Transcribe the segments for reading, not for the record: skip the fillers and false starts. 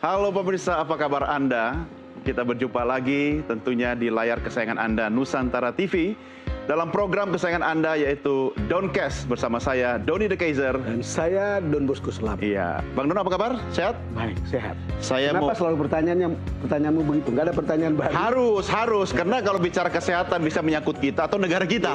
Halo pemirsa, apa kabar Anda? Kita berjumpa lagi tentunya di layar kesayangan Anda Nusantara TV dalam program kesayangan Anda yaitu Doncast bersama saya Doni The Kaiser dan saya Don Bosco Selamat. Iya, Bang Don apa kabar? Sehat? Baik, sehat. Kenapa selalu pertanyaanmu begitu? Nggak ada pertanyaan baru? Harus, karena kalau bicara kesehatan bisa menyangkut kita atau negara kita.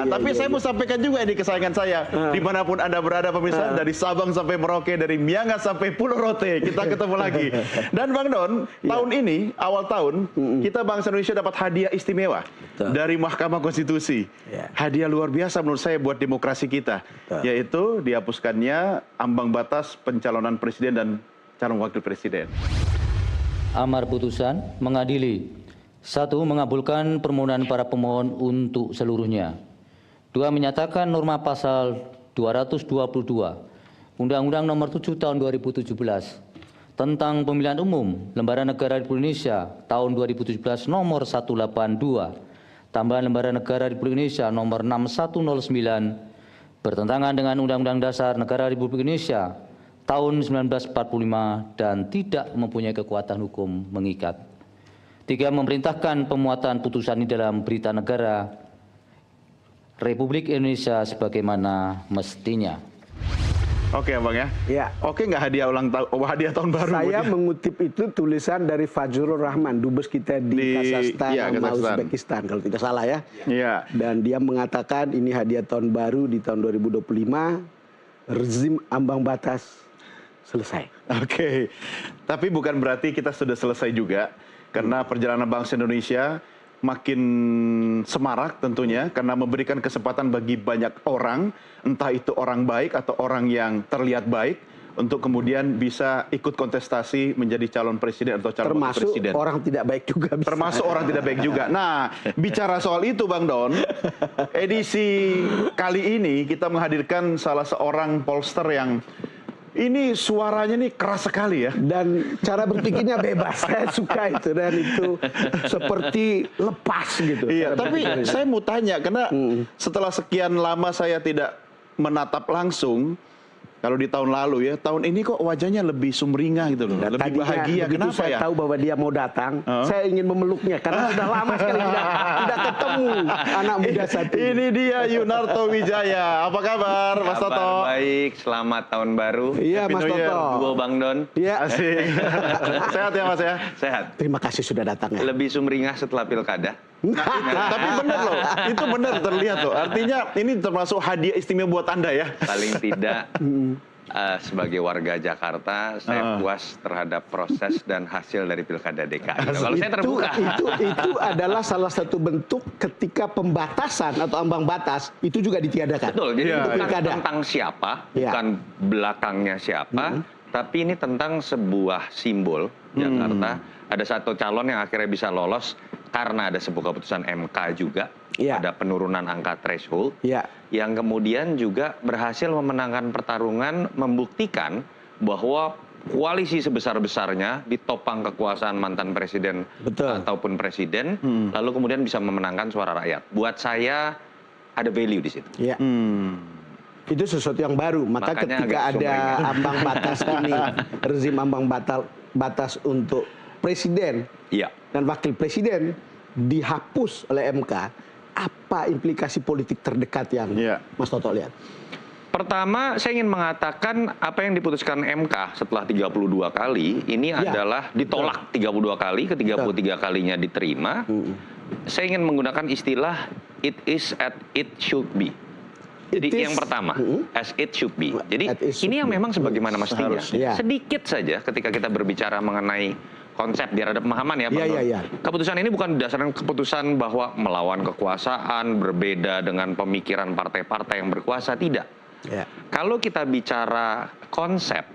Tapi saya mau sampaikan juga ini kesayangan saya, dimanapun Anda berada pemirsa, dari Sabang sampai Merauke, dari Miangas sampai Pulau Rote, kita ketemu lagi. Dan Bang Don, tahun ini, awal tahun, kita bangsa Indonesia dapat hadiah istimewa dari Mahkamah Konstitusi. Hadiah luar biasa menurut saya buat demokrasi kita, yaitu dihapuskannya ambang batas pencalonan presiden dan calon wakil presiden. Amar putusan mengadili: 1. Mengabulkan permohonan para pemohon untuk seluruhnya. 2. Menyatakan norma pasal 222 Undang-Undang Nomor 7 Tahun 2017 tentang Pemilihan Umum Lembaran Negara Republik Indonesia tahun 2017 Nomor 182 tambahan Lembaran Negara Republik Indonesia Nomor 6109 bertentangan dengan Undang-Undang Dasar Negara Republik Indonesia tahun 1945 dan tidak mempunyai kekuatan hukum mengikat. 3. Memerintahkan pemuatan putusan ini dalam Berita Negara Republik Indonesia sebagaimana mestinya. Oke Abang ya? Ya. Oke nggak hadiah tahun baru? Saya mengutip itu tulisan dari Fajrul Rahman, dubes kita di Kazakhstan sama Uzbekistan kalau tidak salah ya. Iya. Dan dia mengatakan ini hadiah tahun baru di tahun 2025, rezim ambang batas selesai. Oke, tapi bukan berarti kita sudah selesai juga, karena perjalanan bangsa Indonesia makin semarak tentunya, karena memberikan kesempatan bagi banyak orang, entah itu orang baik atau orang yang terlihat baik, untuk kemudian bisa ikut kontestasi menjadi calon presiden atau calon wakil presiden. Termasuk orang tidak baik juga bisa. Termasuk orang tidak baik juga. Nah, bicara soal itu Bang Don, edisi kali ini kita menghadirkan salah seorang pollster yang ini suaranya nih keras sekali ya. Dan cara berpikirnya bebas. Saya suka itu. Dan itu seperti lepas gitu. Iya, tapi saya mau tanya, karena setelah sekian lama saya tidak menatap langsung, kalau di tahun lalu ya, tahun ini kok wajahnya lebih sumringah gitu loh, lebih bahagia. Kenapa saya ya? Tahu bahwa dia mau datang, saya ingin memeluknya karena sudah lama sekali tidak ketemu anak muda satu. Ini dia Yunarto Wijaya. Apa kabar, Mas Toto? Baik, selamat tahun baru. Iya, Mas Toto. Duo Bang Don. Iya. Asik. Sehat ya Mas ya? Sehat. Terima kasih sudah datang ya. Lebih sumringah setelah pilkada. Tapi benar loh, itu benar terlihat loh. Artinya ini termasuk hadiah istimewa buat Anda ya. Paling tidak sebagai warga Jakarta, saya puas terhadap proses dan hasil dari pilkada DKI. Kalau saya terbuka. Itu adalah salah satu bentuk ketika pembatasan atau ambang batas itu juga ditiadakan. Betul, jadi bukan tentang siapa, bukan belakangnya siapa, tapi ini tentang sebuah simbol Jakarta. Ada satu calon yang akhirnya bisa lolos karena ada sebuah keputusan MK juga, ada penurunan angka threshold, yang kemudian juga berhasil memenangkan pertarungan, membuktikan bahwa koalisi sebesar-besarnya ditopang kekuasaan mantan presiden ataupun presiden, lalu kemudian bisa memenangkan suara rakyat. Buat saya ada value di situ. Itu sesuatu yang baru. Maka ketika ada ambang batas ini, rezim ambang batas untuk presiden dan wakil presiden dihapus oleh MK, apa implikasi politik terdekat yang Mas Toto lihat? Pertama, saya ingin mengatakan apa yang diputuskan MK setelah 32 kali, ini adalah ditolak 32 kali, ke 33 kalinya diterima. Saya ingin menggunakan istilah it is as it should be. Jadi yang pertama, as it should be. Jadi ini yang memang sebagaimana mestinya. Sedikit saja ketika kita berbicara mengenai konsep biar ada pemahaman ya, Bang. Keputusan ini bukan berdasarkan keputusan bahwa melawan kekuasaan, berbeda dengan pemikiran partai-partai yang berkuasa, tidak. Kalau kita bicara konsep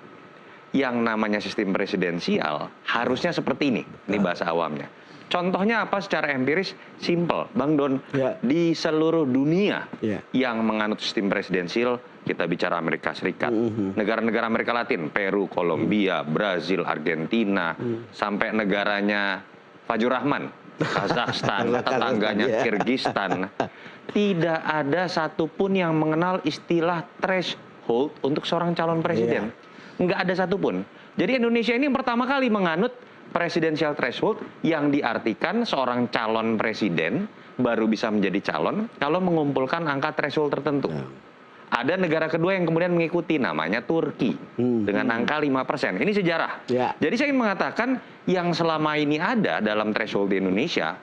yang namanya sistem presidensial, harusnya seperti ini bahasa awamnya. Contohnya apa secara empiris? Simple, Bang Don. Di seluruh dunia yang menganut sistem presidensial, kita bicara Amerika Serikat, negara-negara Amerika Latin, Peru, Kolombia, Brazil, Argentina, sampai negaranya Fajrul Rahman, Kazakhstan, tetangganya Kirgistan, tidak ada satupun yang mengenal istilah threshold untuk seorang calon presiden. Nggak ada satupun. Jadi Indonesia ini pertama kali menganut presidensial threshold yang diartikan seorang calon presiden baru bisa menjadi calon kalau mengumpulkan angka threshold tertentu. Ada negara kedua yang kemudian mengikuti, namanya Turki, dengan angka 5%. Ini sejarah. Jadi saya ingin mengatakan yang selama ini ada dalam threshold di Indonesia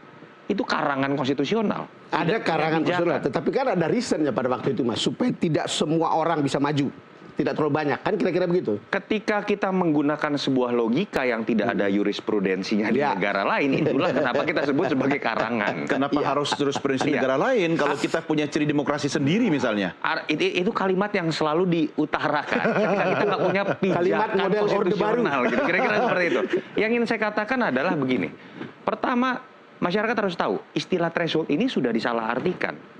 itu karangan konstitusional. Ada karangan konstitusional, tetapi kan ada reasonnya pada waktu itu, Mas, supaya tidak semua orang bisa maju. Tidak terlalu banyak, kan kira-kira begitu. Ketika kita menggunakan sebuah logika yang tidak ada jurisprudensinya di negara lain, itulah kenapa kita sebut sebagai karangan. Kenapa harus jurisprudensi negara lain kalau kita punya ciri demokrasi sendiri misalnya? Itu kalimat yang selalu diutarakan ketika kita nggak punya kalimat pijakan model Orde Baru. gitu. Kira-kira seperti itu. Yang ingin saya katakan adalah begini. Pertama, masyarakat harus tahu istilah threshold ini sudah disalahartikan.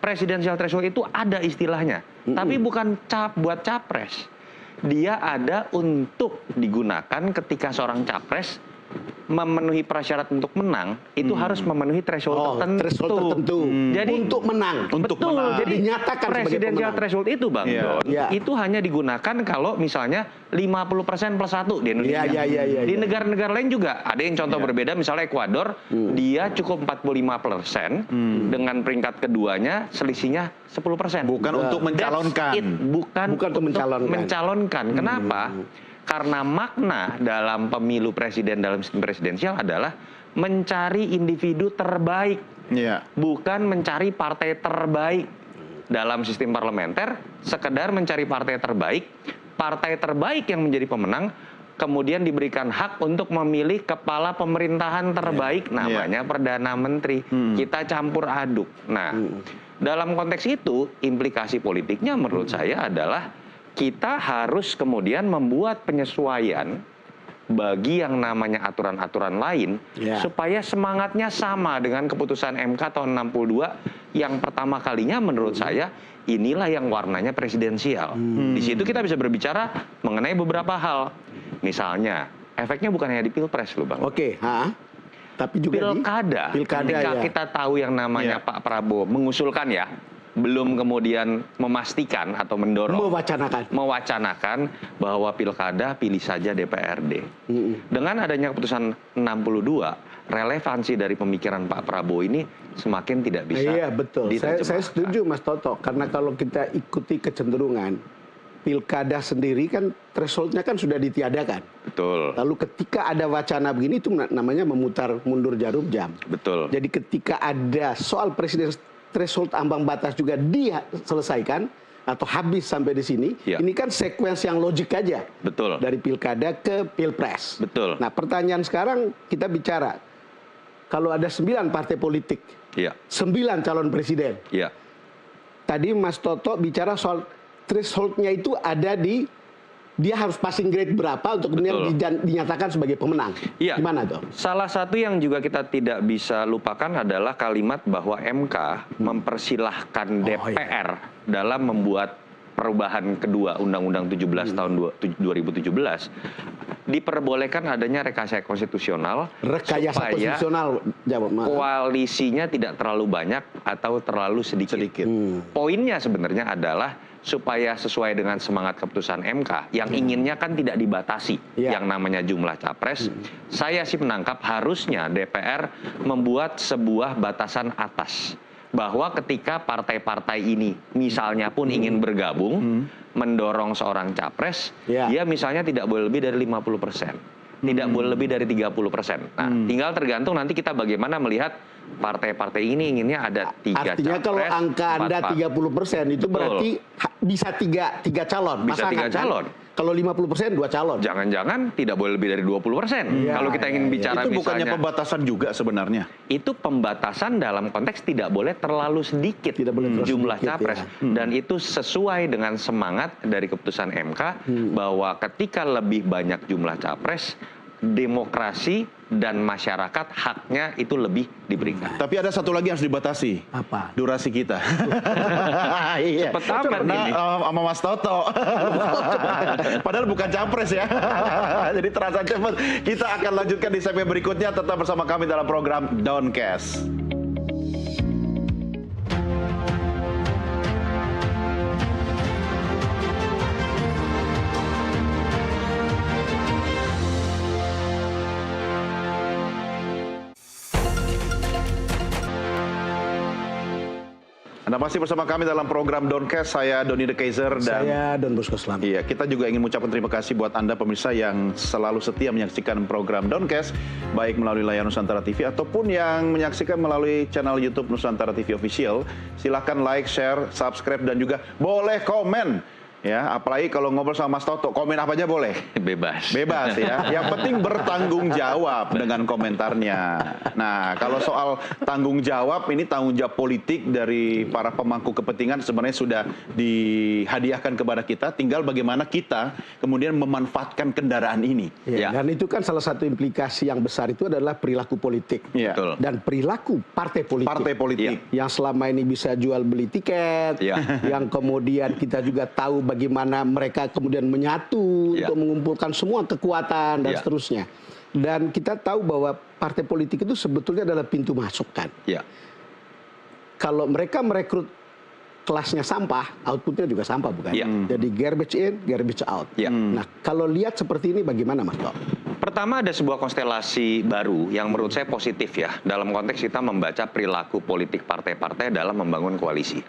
Presidensial threshold itu ada istilahnya, tapi bukan buat capres. Dia ada untuk digunakan ketika seorang capres memenuhi prasyarat untuk menang, itu harus memenuhi threshold tertentu. Jadi untuk menang. Jadi dinyatakan presidensial threshold itu, Bang Don, itu hanya digunakan kalau misalnya 50% plus 1 di Indonesia. Di negara-negara lain juga ada yang contoh berbeda, misalnya Ekuador, dia cukup 45%, dengan peringkat keduanya selisihnya 10%. Bukan untuk mencalonkan. Bukan untuk mencalonkan. Kenapa? Karena makna dalam pemilu presiden dalam sistem presidensial adalah mencari individu terbaik, bukan mencari partai terbaik. Dalam sistem parlementer, sekedar mencari partai terbaik yang menjadi pemenang, kemudian diberikan hak untuk memilih kepala pemerintahan terbaik, namanya Perdana Menteri. Kita campur aduk. Nah, dalam konteks itu, implikasi politiknya menurut saya adalah kita harus kemudian membuat penyesuaian bagi yang namanya aturan-aturan lain supaya semangatnya sama dengan keputusan MK tahun 62 yang pertama kalinya menurut saya inilah yang warnanya presidensial. Di situ kita bisa berbicara mengenai beberapa hal. Misalnya, efeknya bukan hanya di Pilpres loh, Bang. Tapi juga Pilkada ketika kita tahu yang namanya Pak Prabowo mengusulkan belum kemudian memastikan atau mendorong mewacanakan bahwa pilkada pilih saja DPRD. Dengan adanya keputusan 62, relevansi dari pemikiran Pak Prabowo ini semakin tidak bisa betul. Saya setuju, Mas Toto, karena kalau kita ikuti kecenderungan pilkada sendiri kan thresholdnya kan sudah ditiadakan. Betul. Lalu ketika ada wacana begini itu namanya memutar mundur jarum jam. Betul. Jadi ketika ada soal presiden threshold ambang batas juga dia selesaikan atau habis sampai di sini, ini kan sekuens yang logik aja. Betul. Dari pilkada ke pilpres. Betul. Nah, pertanyaan sekarang kita bicara kalau ada 9 partai politik, 9 calon presiden. Tadi Mas Toto bicara soal thresholdnya itu ada di dia harus passing grade berapa untuk kemudian dinyatakan sebagai pemenang. Gimana tuh? Salah satu yang juga kita tidak bisa lupakan adalah kalimat bahwa MK mempersilahkan DPR dalam membuat perubahan kedua Undang-Undang 17 tahun 2017 diperbolehkan adanya rekayasa konstitusional supaya koalisinya tidak terlalu banyak atau terlalu sedikit. Poinnya sebenarnya adalah supaya sesuai dengan semangat keputusan MK yang inginnya kan tidak dibatasi yang namanya jumlah capres. Saya sih menangkap harusnya DPR membuat sebuah batasan atas bahwa ketika partai-partai ini misalnya pun ingin bergabung mendorong seorang capres, dia misalnya tidak boleh lebih dari 50%, tidak boleh lebih dari 30%. Nah, tinggal tergantung nanti kita bagaimana melihat partai-partai ini inginnya ada 3 Artinya capres. Kalau angka Anda 30% itu berarti bisa 3 calon. Bisa 3 calon. Kalau 50% 2 calon. Jangan-jangan tidak boleh lebih dari 20%. Kalau kita ingin bicara itu bukannya misalnya, pembatasan juga sebenarnya? Itu pembatasan dalam konteks tidak boleh terlalu sedikit jumlah capres. Dan itu sesuai dengan semangat dari keputusan MK bahwa ketika lebih banyak jumlah capres, demokrasi dan masyarakat haknya itu lebih diberikan. Tapi ada satu lagi yang harus dibatasi. Apa? Durasi kita. Cepet amat ini. Sama Mas Toto. Padahal bukan capres ya. Jadi terasa cepat. Kita akan lanjutkan di segmen berikutnya. Tetap bersama kami dalam program Downcast. Anda masih bersama kami dalam program Doncast. Saya Doni The Kaiser dan saya Don Bosco Slamet. Iya, kita juga ingin mengucapkan terima kasih buat Anda pemirsa yang selalu setia menyaksikan program Doncast, baik melalui layar Nusantara TV ataupun yang menyaksikan melalui channel YouTube Nusantara TV Official. Silakan like, share, subscribe dan juga boleh komen. Ya, apalagi kalau ngobrol sama Mas Toto, komen apa aja boleh. Bebas. Bebas ya. Yang penting bertanggung jawab dengan komentarnya. Nah, kalau soal tanggung jawab, ini tanggung jawab politik dari para pemangku kepentingan sebenarnya sudah dihadiahkan kepada kita. Tinggal bagaimana kita kemudian memanfaatkan kendaraan ini. Ya. Dan itu kan salah satu implikasi yang besar itu adalah perilaku politik. Ya. Dan perilaku partai politik. Partai politik. Yang selama ini bisa jual beli tiket. Yang kemudian kita juga tahu bagaimana mereka kemudian menyatu untuk mengumpulkan semua kekuatan dan seterusnya. Dan kita tahu bahwa partai politik itu sebetulnya adalah pintu masuk kan. Kalau mereka merekrut kelasnya sampah, outputnya juga sampah bukan? Jadi garbage in, garbage out. Nah, kalau lihat seperti ini bagaimana Mas Tok? Pertama ada sebuah konstelasi baru yang menurut saya positif ya. Dalam konteks kita membaca perilaku politik partai-partai dalam membangun koalisi.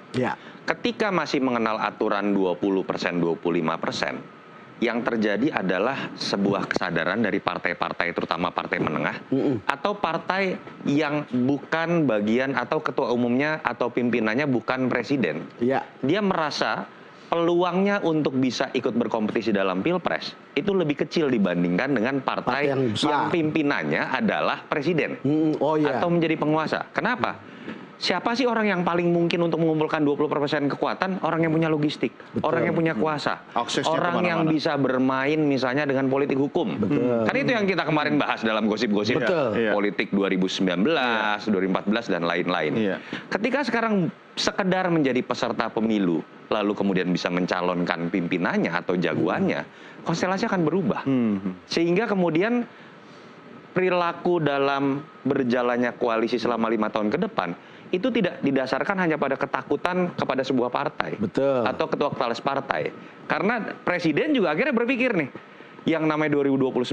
Ketika masih mengenal aturan 20%, 25%, yang terjadi adalah sebuah kesadaran dari partai-partai, terutama partai menengah, atau partai yang bukan bagian atau ketua umumnya atau pimpinannya bukan presiden. Dia merasa peluangnya untuk bisa ikut berkompetisi dalam pilpres itu lebih kecil dibandingkan dengan partai yang pimpinannya adalah presiden atau menjadi penguasa. Kenapa? Siapa sih orang yang paling mungkin untuk mengumpulkan 20% kekuatan? Orang yang punya logistik, orang yang punya kuasa, orang yang bisa bermain misalnya dengan politik hukum. Kan itu yang kita kemarin bahas dalam gosip-gosip politik 2019, 2014 dan lain-lain. Ketika sekarang sekedar menjadi peserta pemilu, lalu kemudian bisa mencalonkan pimpinannya atau jagoannya, konstelasi akan berubah. Sehingga kemudian perilaku dalam berjalannya koalisi selama 5 tahun ke depan itu tidak didasarkan hanya pada ketakutan kepada sebuah partai atau ketua kepala partai. Karena presiden juga akhirnya berpikir nih, yang namanya 2029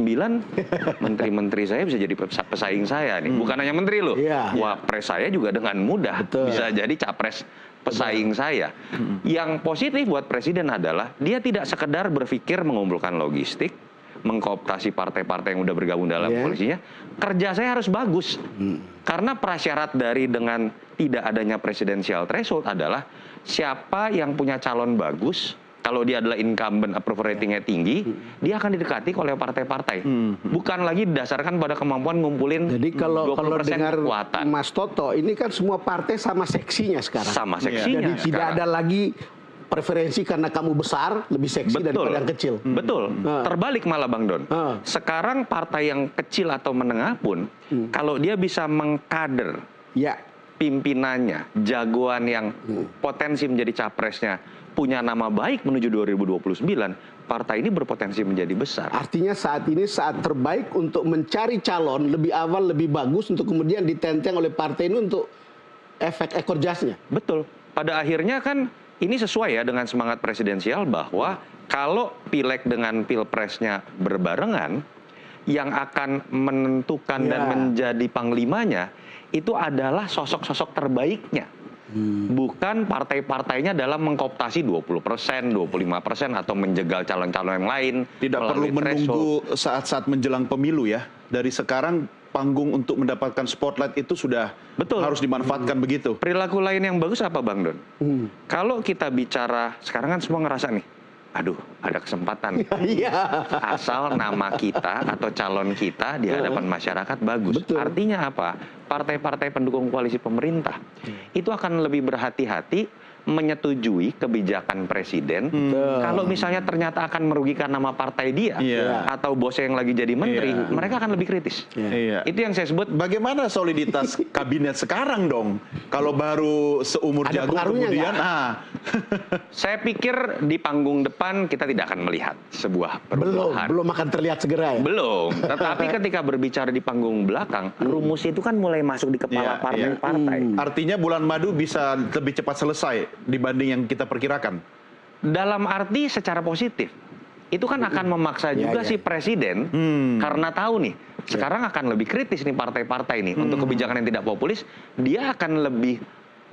menteri-menteri saya bisa jadi pesaing saya nih. Bukan hanya menteri loh, wapres saya juga dengan mudah bisa jadi capres pesaing saya. Yang positif buat presiden adalah dia tidak sekedar berpikir mengumpulkan logistik, mengkooptasi partai-partai yang udah bergabung dalam koalisinya, kerja saya harus bagus. Karena prasyarat dari dengan tidak adanya presidensial threshold adalah siapa yang punya calon bagus, kalau dia adalah incumbent approval ratingnya tinggi, dia akan didekati oleh partai-partai. Bukan lagi didasarkan pada kemampuan ngumpulin 20% Jadi kalau dengar kekuatan. Mas Toto, ini kan semua partai sama seksinya sekarang. Sama seksinya. Jadi tidak ada lagi preferensi karena kamu besar lebih seksi daripada yang kecil. Terbalik malah Bang Don. Sekarang partai yang kecil atau menengah pun kalau dia bisa mengkader pimpinannya, jagoan yang potensi menjadi capresnya, punya nama baik menuju 2029, partai ini berpotensi menjadi besar. Artinya saat ini saat terbaik untuk mencari calon lebih awal, lebih bagus untuk kemudian ditenteng oleh partai ini untuk efek ekor jasnya. Betul. Pada akhirnya kan ini sesuai ya dengan semangat presidensial bahwa kalau pileg dengan pilpresnya berbarengan, yang akan menentukan dan menjadi panglimanya itu adalah sosok-sosok terbaiknya. Bukan partai-partainya dalam mengkooptasi 20%, 25% atau menjegal calon-calon yang lain. Tidak perlu menunggu saat-saat menjelang pemilu ya. Dari sekarang panggung untuk mendapatkan spotlight itu sudah harus dimanfaatkan begitu. Perilaku lain yang bagus apa Bang Don? Kalau kita bicara, sekarang kan semua ngerasa nih, aduh ada kesempatan. Asal nama kita atau calon kita di hadapan masyarakat bagus. Artinya apa? Partai-partai pendukung koalisi pemerintah itu akan lebih berhati-hati menyetujui kebijakan presiden. Kalau misalnya ternyata akan merugikan nama partai dia atau bosnya yang lagi jadi menteri, mereka akan lebih kritis. Itu yang saya sebut. Bagaimana soliditas kabinet sekarang dong? Kalau baru seumur jagung kemudian, saya pikir di panggung depan kita tidak akan melihat sebuah perubahan. Belum akan terlihat segera ya? Belum. Tetapi ketika berbicara di panggung belakang, rumus itu kan mulai masuk di kepala partai-partai. Artinya bulan madu bisa lebih cepat selesai dibanding yang kita perkirakan. Dalam arti secara positif. Itu kan akan memaksa juga si presiden karena tahu nih, sekarang akan lebih kritis nih partai-partai nih untuk kebijakan yang tidak populis, dia akan lebih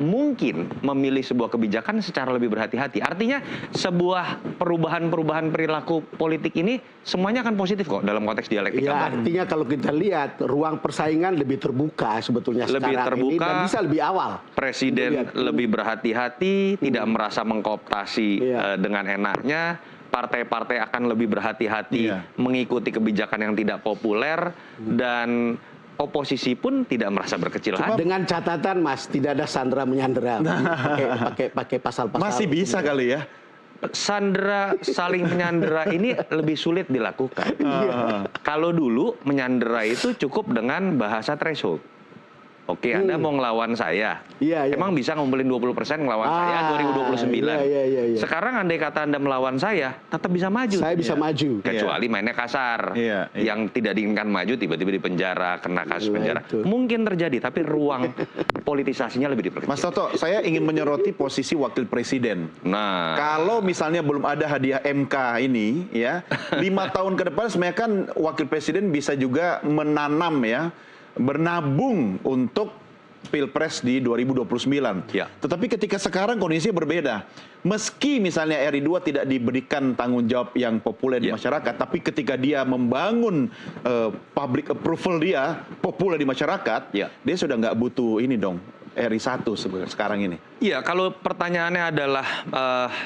mungkin memilih sebuah kebijakan secara lebih berhati-hati. Artinya sebuah perubahan perilaku politik ini semuanya akan positif kok dalam konteks dialektika. Ya, artinya kalau kita lihat ruang persaingan lebih terbuka sebetulnya lebih sekarang terbuka, ini dan bisa lebih awal. Presiden lebih berhati-hati, tidak merasa mengkooptasi dengan enaknya. Partai-partai akan lebih berhati-hati mengikuti kebijakan yang tidak populer, dan oposisi pun tidak merasa berkecil hati. Dengan catatan, Mas, tidak ada sandera menyandera. Pakai pasal-pasal. Masih bisa kali ya. Sandera, saling menyandera ini lebih sulit dilakukan. Kalau dulu menyandera itu cukup dengan bahasa threshold. Oke, Anda mau ngelawan saya. Emang bisa ngumpulin 20% ngelawan saya 2029. Sekarang andai kata Anda melawan saya, tetap bisa maju. Saya bisa maju. Kecuali mainnya kasar. Yang tidak diinginkan maju tiba-tiba di penjara, kena kasus penjara. Mungkin terjadi, tapi ruang politisasinya lebih diperkecil. Mas Toto, saya ingin menyoroti posisi wakil presiden. Nah, kalau misalnya belum ada hadiah MK ini, ya, 5 tahun ke depan sebenarnya kan wakil presiden bisa juga menanam, ya, bernabung untuk Pilpres di 2029. Tetapi ketika sekarang kondisinya berbeda. Meski misalnya RI 2 tidak diberikan tanggung jawab yang populer di masyarakat, tapi ketika dia membangun public approval dia populer di masyarakat, dia sudah nggak butuh ini dong, RI 1 sekarang ini. Iya, kalau pertanyaannya adalah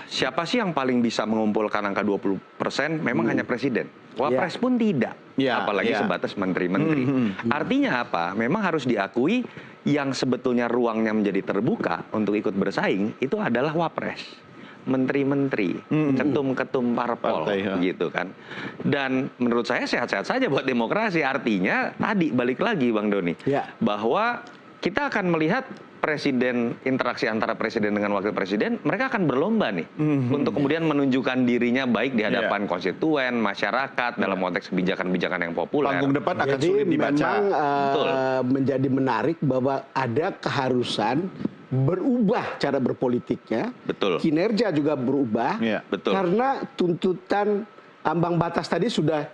siapa sih yang paling bisa mengumpulkan angka 20%, memang hanya presiden. Wapres pun tidak, apalagi sebatas menteri-menteri. Artinya apa? Memang harus diakui yang sebetulnya ruangnya menjadi terbuka untuk ikut bersaing itu adalah wapres, menteri-menteri, ketum-ketum parpol, gitu kan. Dan menurut saya sehat-sehat saja buat demokrasi. Artinya tadi balik lagi Bang Doni, bahwa kita akan melihat presiden, interaksi antara presiden dengan wakil presiden, mereka akan berlomba nih untuk kemudian menunjukkan dirinya baik di hadapan konstituen, masyarakat, dalam konteks kebijakan-kebijakan yang populer. Panggung depan akan sulit dibaca. Memang menjadi menarik bahwa ada keharusan berubah cara berpolitiknya, kinerja juga berubah, karena tuntutan ambang batas tadi sudah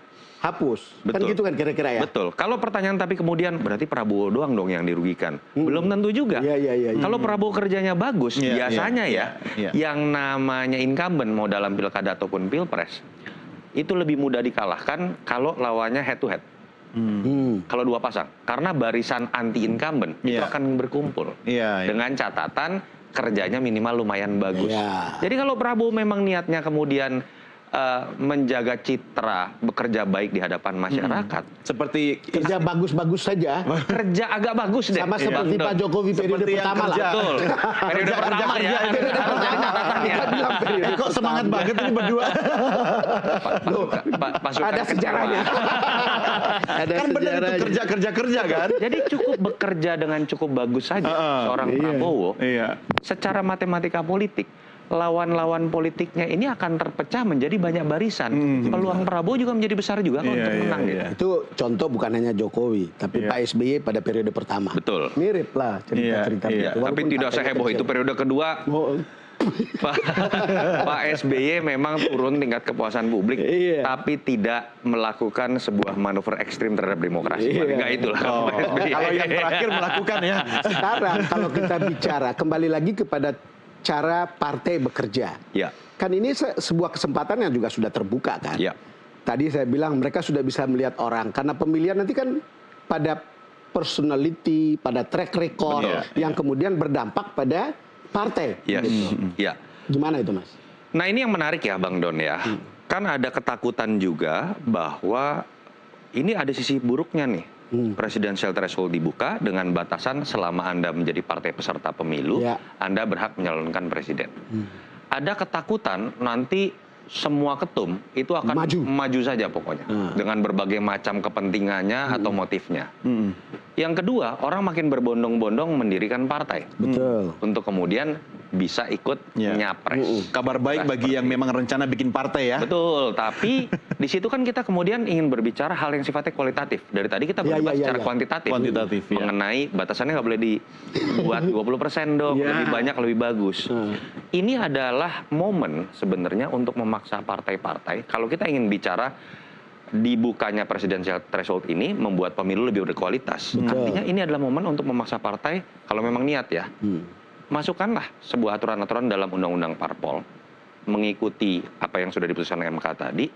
hapus. Kan gitu kan kira-kira ya? Betul. Kalau pertanyaan tapi kemudian berarti Prabowo doang dong yang dirugikan. Belum tentu juga. Kalau Prabowo kerjanya bagus, biasanya yang namanya incumbent mau dalam pilkada ataupun pilpres, itu lebih mudah dikalahkan kalau lawannya head to head. Kalau dua pasang. Karena barisan anti incumbent itu akan berkumpul. Dengan catatan kerjanya minimal lumayan bagus. Jadi kalau Prabowo memang niatnya kemudian menjaga citra, bekerja baik di hadapan masyarakat. Seperti kerja bagus-bagus saja. Kerja agak bagus deh. Sama seperti Pak Jokowi periode pertama lah. Betul. Periode pertama ya. Kok semangat banget ini berdua. Ada sejarahnya. Kan benar itu kerja kan. Jadi cukup bekerja dengan cukup bagus saja seorang Prabowo. Secara matematika politik, lawan-lawan politiknya ini akan terpecah menjadi banyak barisan. Peluang Prabowo juga menjadi besar juga untuk menang. Itu contoh bukan hanya Jokowi, tapi Pak SBY pada periode pertama. Betul. Mirip lah cerita-cerita itu. Tapi tidak seheboh itu periode kedua. Pak SBY memang turun tingkat kepuasan publik, tapi tidak melakukan sebuah manuver ekstrim terhadap demokrasi. Enggak itulah. Kalau yang terakhir melakukan ya. Sekarang kalau kita bicara kembali lagi kepada cara partai bekerja. Kan ini sebuah kesempatan yang juga sudah terbuka kan. Tadi saya bilang mereka sudah bisa melihat orang. Karena pemilihan nanti kan pada personality, pada track record yang kemudian berdampak pada partai. Gimana itu Mas? Nah ini yang menarik ya Bang Don ya. Kan ada ketakutan juga bahwa ini ada sisi buruknya nih. Presidential threshold dibuka dengan batasan selama Anda menjadi partai peserta pemilu, Anda berhak menyalonkan presiden. Ada ketakutan nanti semua ketum itu akan maju saja pokoknya. Dengan berbagai macam kepentingannya atau motifnya. Yang kedua, orang makin berbondong-bondong mendirikan partai. Untuk kemudian bisa ikut nyapres. Kabar baik bagi yang memang rencana bikin partai ya. Betul, tapi di situ kan kita kemudian ingin berbicara hal yang sifatnya kualitatif. Dari tadi kita berdebat secara kuantitatif. Mengenai batasannya nggak boleh dibuat 20% dong, lebih banyak lebih bagus. Ini adalah momen sebenarnya untuk memaksa partai-partai. Kalau kita ingin bicara dibukanya presidensial threshold ini membuat pemilu lebih berkualitas. Artinya ini adalah momen untuk memaksa partai kalau memang niat ya. masukkanlah sebuah aturan-aturan dalam undang-undang parpol mengikuti apa yang sudah diputuskan MK tadi.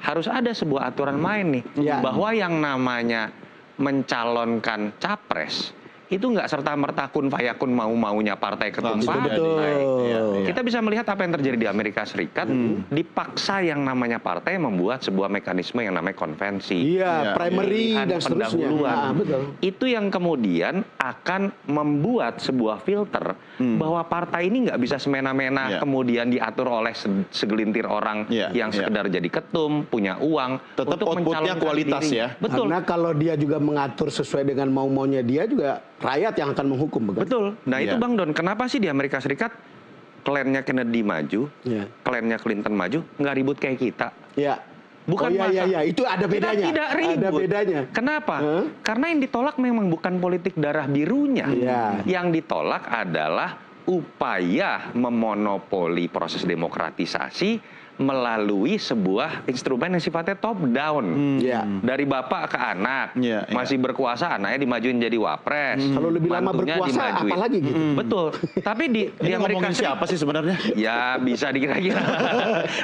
Harus ada sebuah aturan main nih, bahwa yang namanya mencalonkan capres itu nggak serta-merta kun fayakun mau-maunya partai ketum partai. Kita bisa melihat apa yang terjadi di Amerika Serikat, dipaksa yang namanya partai membuat sebuah mekanisme yang namanya konvensi, primary dan seterusnya. Itu yang kemudian akan membuat sebuah filter bahwa partai ini nggak bisa semena-mena kemudian diatur oleh segelintir orang yang sekedar jadi ketum, punya uang, tetap untuk outputnya kualitas diri. Betul. Karena kalau dia juga mengatur sesuai dengan mau-maunya dia juga rakyat yang akan menghukum. Betul. Nah itu Bang Don, kenapa sih di Amerika Serikat klannya Kennedy maju, klannya Clinton maju, nggak ribut kayak kita? Bukan itu ada bedanya. Kita tidak ribut. Ada bedanya. Kenapa? Karena yang ditolak memang bukan politik darah birunya. Yang ditolak adalah upaya memonopoli proses demokratisasi melalui sebuah instrumen yang sifatnya top down. Dari bapak ke anak, masih berkuasa, anaknya dimajuin jadi wapres. Kalau lebih lama berkuasa apalagi gitu. Betul. Tapi di Amerika Serikat siapa sih sebenarnya? Ya bisa dikira-kira.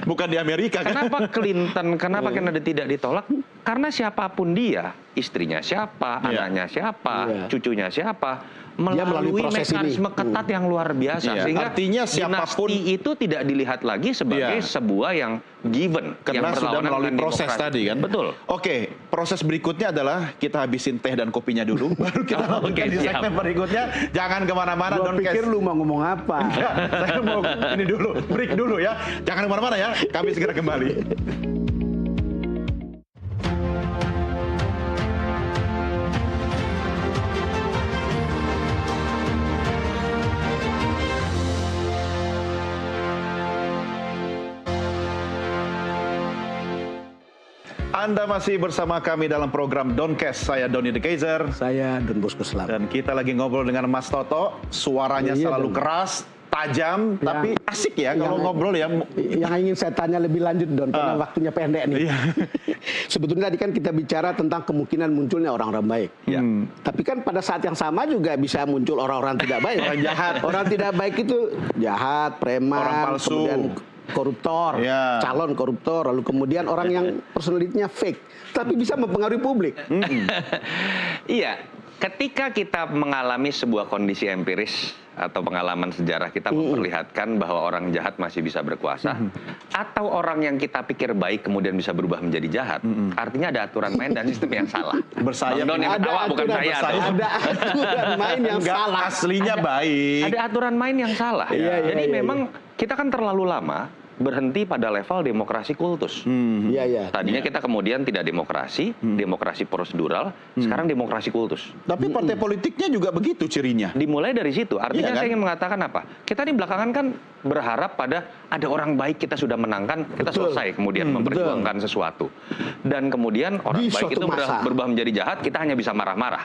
Bukan di Amerika kan? Kenapa Clinton, kenapa Kennedy tidak ditolak? Karena siapapun dia, istrinya siapa, anaknya siapa, cucunya siapa, melalui mekanisme ketat yang luar biasa. Sehingga artinya siapapun dinasti itu tidak dilihat lagi sebagai sebuah yang given. Karena yang sudah melalui proses demokrasi tadi kan? Betul. Oke, proses berikutnya adalah kita habisin teh dan kopinya dulu. Baru kita lakukan di segmen berikutnya. Jangan kemana-mana. Gua pikir lu mau ngomong apa. Saya mau ini dulu, break dulu ya. Jangan kemana-mana ya. Kami segera kembali. Anda masih bersama kami dalam program Doncast. Saya Doni The Kaiser. Saya Don Bosco Selamat. Dan kita lagi ngobrol dengan Mas Toto. Suaranya selalu keras, tajam, tapi asik ya kalau ngobrol ya. Yang ingin saya tanya lebih lanjut Don, karena waktunya pendek nih. Sebetulnya tadi kan kita bicara tentang kemungkinan munculnya orang-orang baik. Tapi kan pada saat yang sama juga bisa muncul orang-orang tidak baik. Orang jahat. Orang tidak baik itu jahat, preman, orang palsu, kemudian koruptor, calon koruptor, lalu kemudian orang yang personalitinya fake, tapi bisa mempengaruhi publik. Iya, ketika kita mengalami sebuah kondisi empiris atau pengalaman sejarah kita memperlihatkan bahwa orang jahat masih bisa berkuasa, atau orang yang kita pikir baik kemudian bisa berubah menjadi jahat, artinya ada aturan main dan sistem yang salah. Bersayap yang ketawa bukan saya. Ada aturan main yang salah. Aslinya baik. Ada aturan main yang salah. Jadi memang kita kan terlalu lama berhenti pada level demokrasi kultus. Tadinya kita kemudian tidak demokrasi, demokrasi prosedural, sekarang demokrasi kultus. Tapi partai politiknya juga begitu cirinya. Dimulai dari situ. Artinya saya ingin mengatakan apa? Kita ini belakangan kan berharap pada ada orang baik kita sudah menangkan, kita selesai kemudian memperjuangkan sesuatu. Dan kemudian orang baik itu berubah menjadi jahat, kita hanya bisa marah-marah.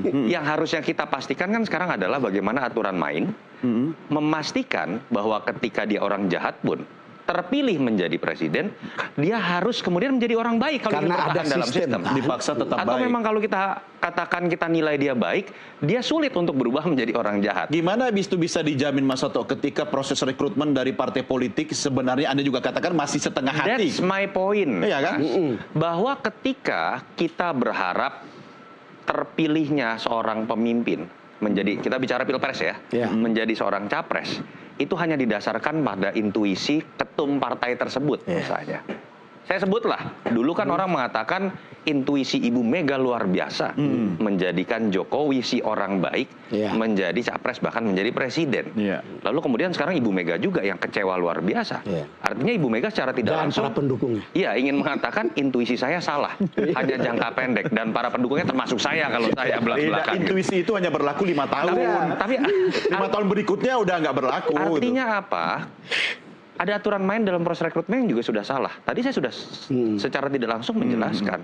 Yang harusnya kita pastikan kan sekarang adalah bagaimana aturan main, memastikan bahwa ketika dia orang jahat pun terpilih menjadi presiden, dia harus kemudian menjadi orang baik kalau karena ada dalam sistem. Dipaksa tetap Atau baik. memang kalau kita katakan kita nilai dia baik, dia sulit untuk berubah menjadi orang jahat. Gimana habis itu bisa dijamin Mas Toto ketika proses rekrutmen dari partai politik sebenarnya Anda juga katakan masih setengah hati. That's my point. Iya kan? Bahwa ketika kita berharap terpilihnya seorang pemimpin menjadi, kita bicara pilpres ya, menjadi seorang capres, itu hanya didasarkan pada intuisi ketum partai tersebut misalnya. Saya sebutlah, dulu kan orang mengatakan intuisi Ibu Mega luar biasa menjadikan Jokowi si orang baik menjadi capres bahkan menjadi presiden. Lalu kemudian sekarang Ibu Mega juga yang kecewa luar biasa. Artinya Ibu Mega secara tidak langsung para pendukungnya. Iya, ingin mengatakan intuisi saya salah, hanya jangka pendek dan para pendukungnya termasuk saya kalau saya belak-belakan. Intuisi itu hanya berlaku 5 tahun. Tapi 5 tahun berikutnya udah nggak berlaku. Artinya apa? Ada aturan main dalam proses rekrutmen yang juga sudah salah. Tadi saya sudah secara tidak langsung menjelaskan.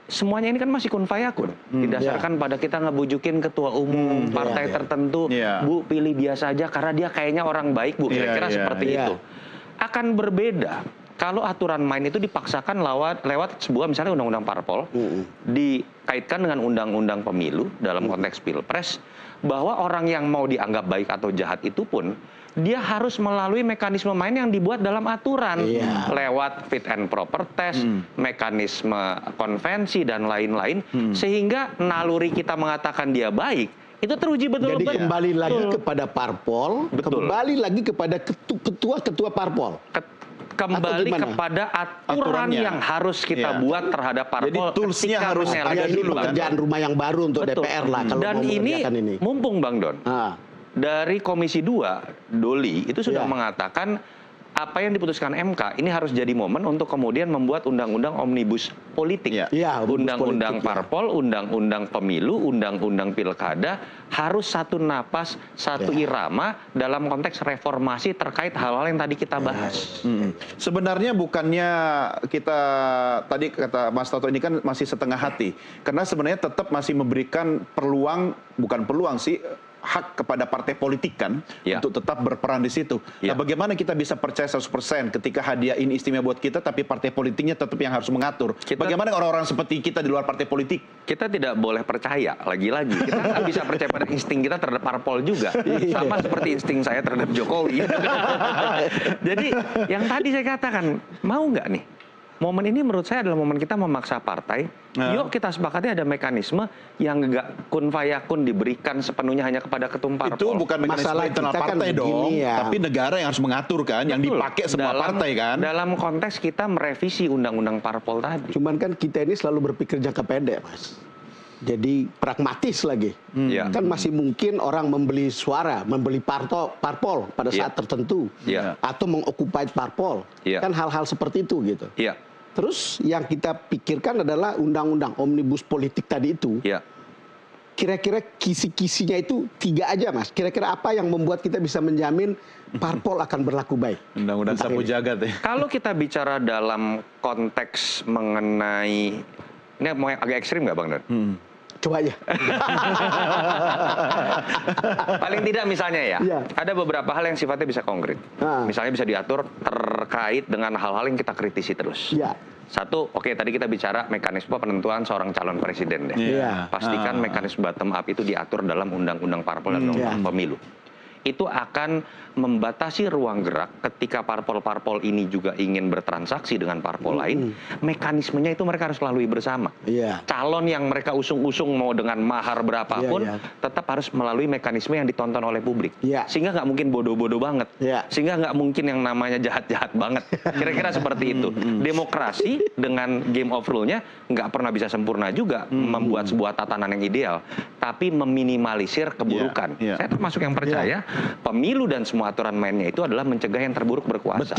Semuanya ini kan masih kun fayakun. Didasarkan pada kita ngebujukin ketua umum partai tertentu. Bu, pilih dia saja karena dia kayaknya orang baik, Bu. Kira-kira seperti itu. Akan berbeda kalau aturan main itu dipaksakan lewat sebuah misalnya undang-undang parpol, dikaitkan dengan undang-undang pemilu dalam konteks pilpres, bahwa orang yang mau dianggap baik atau jahat itu pun dia harus melalui mekanisme main yang dibuat dalam aturan, lewat fit and proper test, mekanisme konvensi dan lain-lain, sehingga naluri kita mengatakan dia baik itu teruji betul-betul. Jadi kembali lagi kepada parpol, kembali lagi kepada ketua-ketua parpol. Kembali kepada aturan yang harus kita buat terhadap parpol. Jadi toolsnya harus ada dulu kan. Pekerjaan rumah yang baru untuk DPR lah. Kalau dan mau ini ini mumpung Bang Don, dari Komisi 2, Doli itu sudah mengatakan apa yang diputuskan MK ini harus jadi momen untuk kemudian membuat undang-undang omnibus politik. Undang-undang parpol, undang-undang pemilu, undang-undang pilkada harus satu napas, satu irama dalam konteks reformasi terkait hal-hal yang tadi kita bahas. Sebenarnya bukannya kita, tadi kata Mas Toto ini kan masih setengah hati. Karena sebenarnya tetap masih memberikan peluang, bukan peluang sih, hak kepada partai politik kan untuk tetap berperan di situ. Nah, bagaimana kita bisa percaya 100% ketika hadiah ini istimewa buat kita tapi partai politiknya tetap yang harus mengatur. Bagaimana orang-orang seperti kita di luar partai politik? Kita tidak boleh percaya, lagi-lagi. Kita nggak bisa percaya pada insting kita terhadap parpol juga. Sama seperti insting saya terhadap Jokowi. Jadi yang tadi saya katakan, mau nggak nih? Momen ini menurut saya adalah momen kita memaksa partai. Yuk kita sepakati ada mekanisme yang nggak kun fayakun diberikan sepenuhnya hanya kepada ketum parpol. Itu bukan mekanisme internal partai dong, tapi negara yang harus mengatur kan, yang dipakai semua partai kan. Dalam konteks kita merevisi undang-undang parpol tadi. Cuman kan kita ini selalu berpikir jangka pendek, Mas. Jadi pragmatis lagi. Kan masih mungkin orang membeli suara, membeli parpol pada saat tertentu. Atau mengokupai parpol. Kan hal-hal seperti itu gitu. Terus yang kita pikirkan adalah undang-undang omnibus politik tadi itu. Kira-kira kisi-kisinya itu 3 aja, Mas. Kira-kira apa yang membuat kita bisa menjamin parpol akan berlaku baik? Undang-undang sapu jagat ya. Kalau kita bicara dalam konteks mengenai, ini mau agak ekstrim nggak Bang Don? Coba aja. Paling tidak misalnya ada beberapa hal yang sifatnya bisa konkret. Misalnya bisa diatur terkait dengan hal-hal yang kita kritisi terus. Satu, tadi kita bicara mekanisme penentuan seorang calon presiden deh. Pastikan mekanisme bottom up itu diatur dalam undang-undang parpol dan undang-undang pemilu. Itu akan membatasi ruang gerak ketika parpol-parpol ini juga ingin bertransaksi dengan parpol lain. Mekanismenya itu mereka harus lalui bersama. Calon yang mereka usung-usung mau dengan mahar berapapun tetap harus melalui mekanisme yang ditonton oleh publik. Sehingga nggak mungkin bodoh-bodoh banget. Sehingga nggak mungkin yang namanya jahat-jahat banget. Kira-kira seperti itu. Demokrasi dengan game of rule-nya nggak pernah bisa sempurna juga membuat sebuah tatanan yang ideal. Tapi meminimalisir keburukan. Saya termasuk yang percaya pemilu dan semua aturan mainnya itu adalah mencegah yang terburuk berkuasa.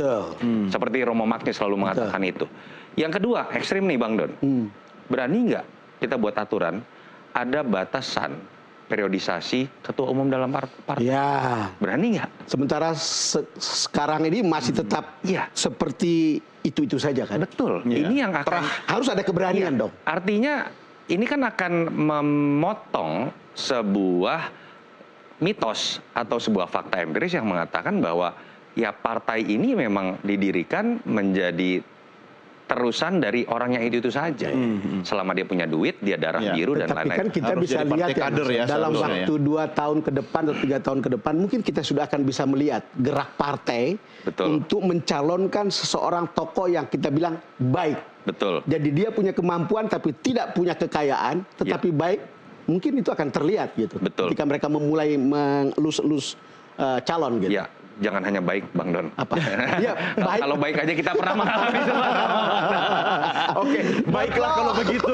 Seperti Romo Magni selalu mengatakan itu. Yang kedua, ekstrim nih Bang Don. Berani nggak kita buat aturan ada batasan periodisasi ketua umum dalam partai? Berani nggak? Sementara sekarang ini masih tetap seperti itu saja kan? Betul. Ini yang akan harus ada keberanian dong. Artinya ini kan akan memotong sebuah mitos atau sebuah fakta empiris yang mengatakan bahwa partai ini memang didirikan menjadi terusan dari orang yang itu saja. Selama dia punya duit, dia darah biru dan lain-lain. Tapi kan kita harus bisa lihat dalam waktu 2 tahun ke depan atau 3 tahun ke depan, mungkin kita sudah akan bisa melihat gerak partai untuk mencalonkan seseorang tokoh yang kita bilang baik. Jadi dia punya kemampuan tapi tidak punya kekayaan, tetapi baik. Mungkin itu akan terlihat gitu. Ketika mereka memulai mengelus-elus calon gitu. Jangan hanya baik, Bang Don. Apa? Baik. Kalau baik aja kita pernah mengalami semua. Oke, baiklah kalau begitu.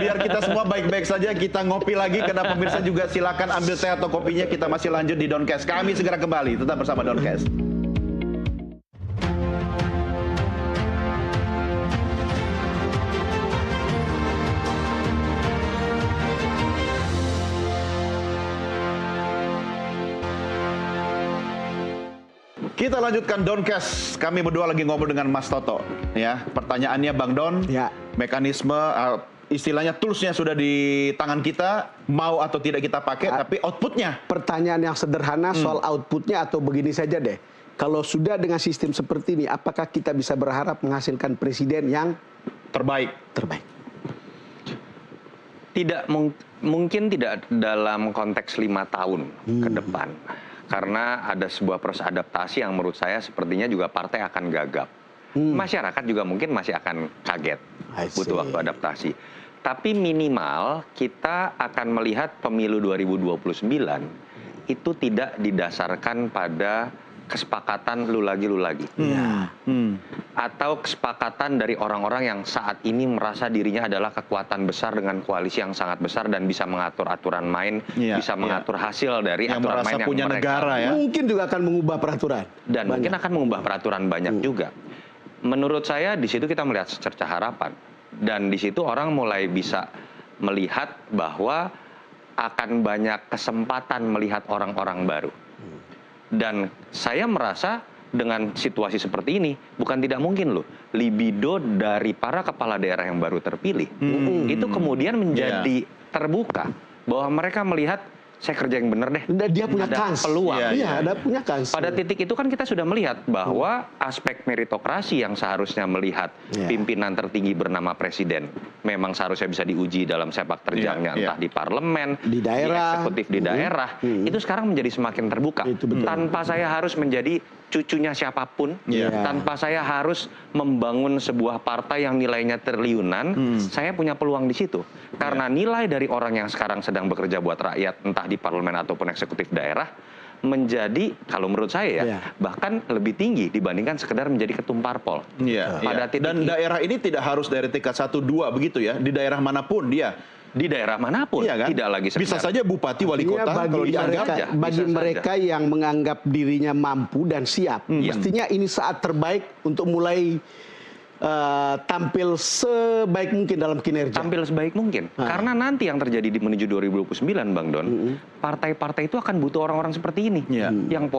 Biar kita semua baik-baik saja, kita ngopi lagi. Karena pemirsa juga silakan ambil teh atau kopinya. Kita masih lanjut di Doncast. Kami segera kembali. Tetap bersama Doncast. Kita lanjutkan Doncast. Kami berdua lagi ngobrol dengan Mas Toto. Ya, pertanyaannya Bang Don, mekanisme istilahnya toolsnya sudah di tangan kita, mau atau tidak kita pakai, tapi outputnya. Pertanyaan yang sederhana soal outputnya atau begini saja deh. kalau sudah dengan sistem seperti ini, apakah kita bisa berharap menghasilkan presiden yang terbaik? Mungkin tidak dalam konteks 5 tahun ke depan. Karena ada sebuah proses adaptasi yang menurut saya sepertinya juga partai akan gagap. Masyarakat juga mungkin masih akan kaget, butuh waktu adaptasi. Tapi minimal kita akan melihat pemilu 2029 itu tidak didasarkan pada kesepakatan lu lagi. Atau kesepakatan dari orang-orang yang saat ini merasa dirinya adalah kekuatan besar dengan koalisi yang sangat besar dan bisa mengatur aturan main, bisa mengatur hasil dari yang aturan main yang punya mereka negara ya. Mungkin juga akan mengubah peraturan. Dan mungkin akan mengubah peraturan banyak juga. Menurut saya di situ kita melihat secercah harapan. Dan di situ orang mulai bisa melihat bahwa akan banyak kesempatan melihat orang-orang baru. Dan saya merasa dengan situasi seperti ini, bukan tidak mungkin loh, libido dari para kepala daerah yang baru terpilih, itu kemudian menjadi terbuka, bahwa mereka melihat, saya kerja yang benar deh. Dia punya kans. Peluang. Iya, ada punya kans. Pada titik itu kan kita sudah melihat bahwa aspek meritokrasi yang seharusnya melihat pimpinan tertinggi bernama presiden memang seharusnya bisa diuji dalam sepak terjangnya, entah di parlemen, di daerah, di eksekutif di daerah, itu sekarang menjadi semakin terbuka. Tanpa saya harus menjadi cucunya siapapun, tanpa saya harus membangun sebuah partai yang nilainya triliunan, saya punya peluang di situ. Karena nilai dari orang yang sekarang sedang bekerja buat rakyat, entah di parlemen ataupun eksekutif daerah, menjadi, kalau menurut saya bahkan lebih tinggi dibandingkan sekedar menjadi ketum parpol. Dan daerah ini tidak harus dari tingkat 1, 2 begitu ya, di daerah manapun dia. Di daerah manapun, kan? Tidak lagi sekedar. Bisa saja bupati, wali kota, kalau dianggap. Bagi mereka yang menganggap dirinya mampu dan siap, mestinya ini saat terbaik untuk mulai tampil sebaik mungkin dalam kinerja. Tampil sebaik mungkin. Karena nanti yang terjadi di menuju 2029, Bang Don, partai-partai itu akan butuh orang-orang seperti ini. Yang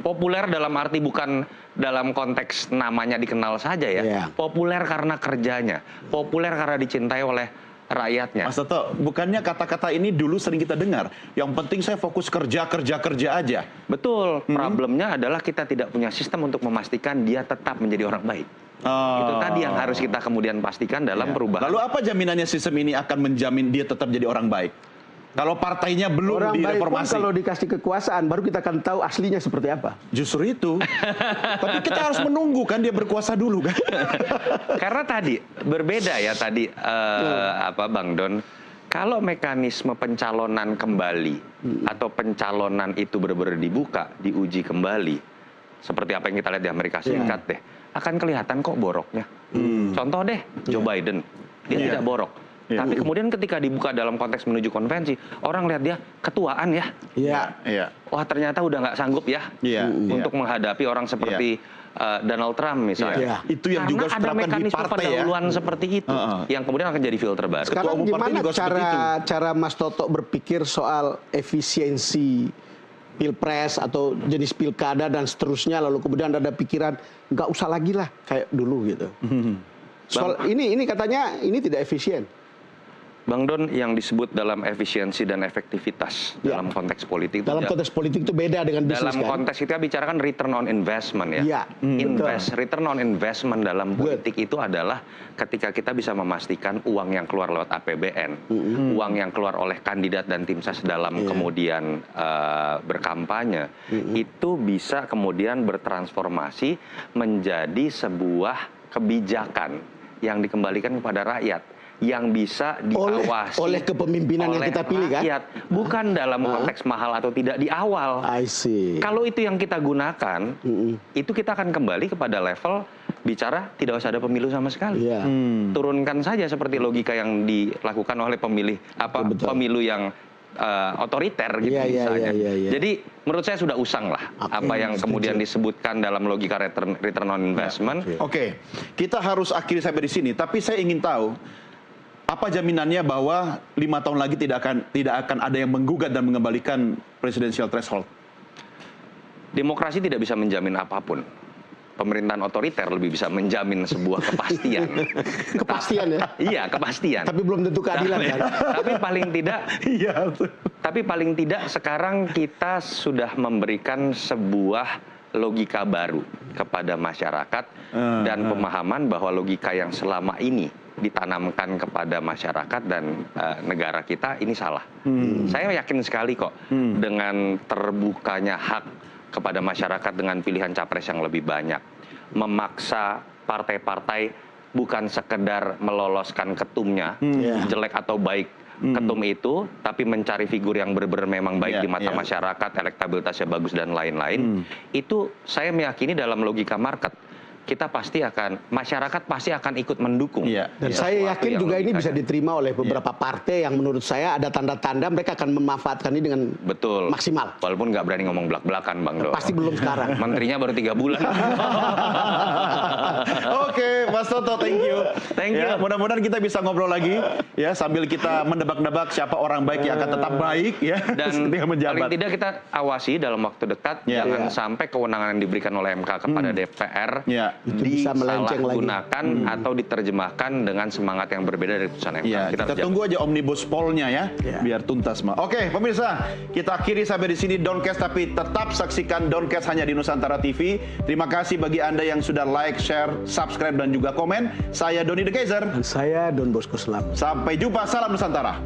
populer dalam arti bukan dalam konteks namanya dikenal saja ya. Populer karena kerjanya. Populer karena dicintai oleh rakyatnya. Mas Toto, bukannya kata-kata ini dulu sering kita dengar, yang penting saya fokus kerja aja. Betul, problemnya adalah kita tidak punya sistem untuk memastikan dia tetap menjadi orang baik. Itu tadi yang harus kita kemudian pastikan dalam perubahan. Lalu apa jaminannya sistem ini akan menjamin dia tetap jadi orang baik? Kalau partainya belum orang direformasi. Baik pun kalau dikasih kekuasaan, baru kita akan tahu aslinya seperti apa. Justru itu. Tapi kita harus menunggu kan dia berkuasa dulu kan. Karena tadi berbeda ya tadi Bang Don. Kalau mekanisme pencalonan kembali atau pencalonan itu benar-benar dibuka, diuji kembali, seperti apa yang kita lihat di Amerika Serikat deh, akan kelihatan kok boroknya. Contoh deh, Joe Biden, dia tidak borok. Tapi kemudian ketika dibuka dalam konteks menuju konvensi, orang lihat dia ketuaan ya. Wah ternyata udah nggak sanggup ya untuk menghadapi orang seperti Donald Trump misalnya. Itu yang juga harus diterapkan di partai ya. Pendahuluan seperti itu yang kemudian akan jadi filter baru. Sekarang gimana cara Mas Toto berpikir soal efisiensi pilpres atau jenis pilkada dan seterusnya, lalu kemudian ada pikiran nggak usah lagi lah kayak dulu gitu. Soal ini katanya ini tidak efisien. Bang Don, yang disebut dalam efisiensi dan efektivitas dalam konteks politik. Dalam konteks politik itu beda dengan bisnis. Dalam konteks kita bicarakan return on investment ya. Return on investment dalam politik itu adalah ketika kita bisa memastikan uang yang keluar lewat APBN, uang yang keluar oleh kandidat dan tim ses dalam kemudian berkampanye, itu bisa kemudian bertransformasi menjadi sebuah kebijakan yang dikembalikan kepada rakyat, yang bisa diawasi oleh kepemimpinan yang kita pilih rakyat, kan? Bukan dalam konteks mahal atau tidak di awal. I see. Kalau itu yang kita gunakan, itu kita akan kembali kepada level bicara tidak usah ada pemilu sama sekali. Turunkan saja seperti logika yang dilakukan oleh pemilu yang otoriter gitu misalnya. Jadi menurut saya sudah usang lah apa yang kemudian disebutkan dalam logika return on investment. Oke, kita harus akhiri sampai di sini. Tapi saya ingin tahu apa jaminannya bahwa 5 tahun lagi tidak akan ada yang menggugat dan mengembalikan presidensial threshold? Demokrasi tidak bisa menjamin apapun. Pemerintahan otoriter lebih bisa menjamin sebuah kepastian. Kepastian ya? Iya, kepastian. Tapi belum tentu keadilan kan? Tapi paling tidak sekarang kita sudah memberikan sebuah logika baru kepada masyarakat dan pemahaman bahwa logika yang selama ini ditanamkan kepada masyarakat dan negara kita ini salah. Saya yakin sekali kok dengan terbukanya hak kepada masyarakat dengan pilihan capres yang lebih banyak, memaksa partai-partai bukan sekedar meloloskan ketumnya, jelek atau baik ketum itu, tapi mencari figur yang benar-benar memang baik di mata masyarakat, elektabilitasnya bagus dan lain-lain. Itu saya meyakini dalam logika market, masyarakat pasti akan ikut mendukung. Dan saya yakin juga ini bisa diterima oleh beberapa partai yang menurut saya ada tanda-tanda mereka akan memanfaatkan ini dengan maksimal. Walaupun nggak berani ngomong belak-belakan, Bang Do. Pasti belum sekarang. Menterinya baru 3 bulan. Oke, Mas Toto, thank you. Thank you. Mudah-mudahan kita bisa ngobrol lagi ya sambil kita mendebak-debak siapa orang baik yang akan tetap baik ya. Dan paling tidak kita awasi dalam waktu dekat jangan sampai kewenangan yang diberikan oleh MK kepada DPR disalahgunakan atau diterjemahkan dengan semangat yang berbeda dari putusan MK. Kita tunggu aja omnibus poll-nya ya, biar tuntas. Oke, pemirsa, kita akhiri sampai di sini Doncast, tapi tetap saksikan Doncast hanya di Nusantara TV. Terima kasih bagi Anda yang sudah like, share, subscribe dan juga komen. Saya Doni The Kaiser. Dan saya Don Bosco Slap. Sampai jumpa, salam Nusantara.